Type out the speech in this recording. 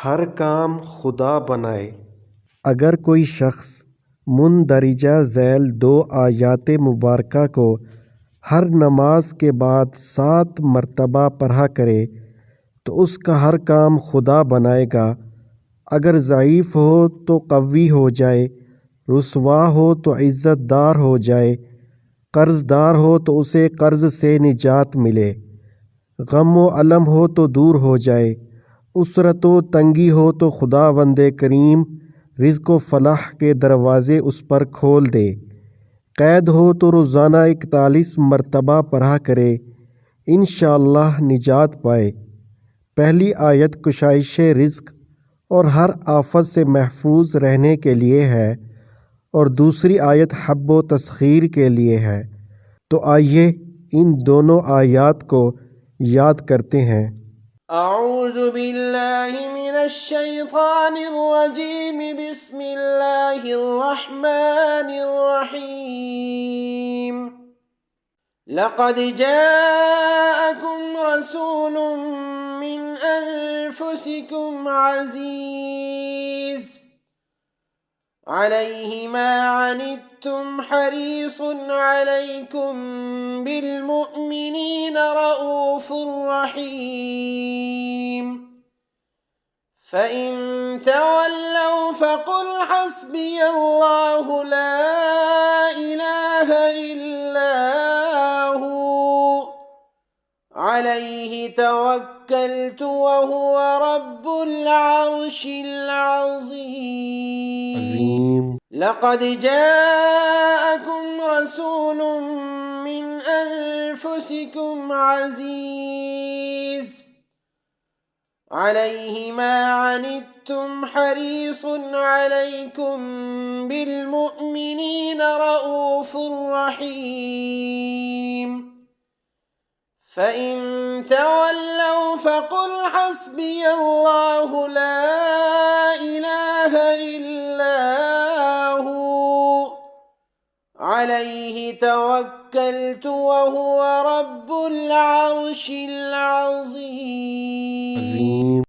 ہر کام خدا بنائے۔ اگر کوئی شخص مندرجہ ذیل 2 آیات مبارکہ کو ہر نماز کے بعد 7 مرتبہ پڑھا کرے تو اس کا ہر کام خدا بنائے گا۔ اگر ضعیف ہو تو قوی ہو جائے، رسوا ہو تو عزت دار ہو جائے، قرض دار ہو تو اسے قرض سے نجات ملے، غم و الم ہو تو دور ہو جائے، عسرت و تنگی ہو تو خداوند کریم رزق و فلاح کے دروازے اس پر کھول دے، قید ہو تو روزانہ 41 مرتبہ پڑھا کرے، انشاءاللہ نجات پائے۔ پہلی آیت کشائش رزق اور ہر آفت سے محفوظ رہنے کے لیے ہے، اور دوسری آیت حب و تسخیر کے لیے ہے۔ تو آئیے ان دونوں آیات کو یاد کرتے ہیں۔ اعوذ باللہ من الشیطان الرجیم، بسم اللہ الرحمن الرحیم۔ لقد جاءکم رسول من انفسکم عزیز علیہ ما عنتم حریص علیکم بالمؤمنین رؤوف رحیم۔ فَإِن تَوَلَّوْا فَقُلْ حَسْبِيَ اللَّهُ لَا إِلَٰهَ إِلَّا هُوَ عَلَيْهِ تَوَكَّلْتُ وَهُوَ رَبُّ الْعَرْشِ الْعَظِيمِ۔ لَقَدْ جَاءَكُمْ رَسُولٌ مِّنْ أَنفُسِكُمْ عَزِيزٌ عَلَيْهِ مَا عَنِتُّمْ حَرِيصٌ عَلَيْكُمْ بِالْمُؤْمِنِينَ رَءُوفٌ رَحِيمٌ۔ فَإِن تَوَلَّوْا فَقُلْ حَسْبِيَ اللَّهُ لَا إِلَٰهَ إِلَّا هُوَ عَلَيْهِ تَوَكَّلْتُ وَهُوَ رَبُّ الْعَرْشِ الْعَظِيمِ۔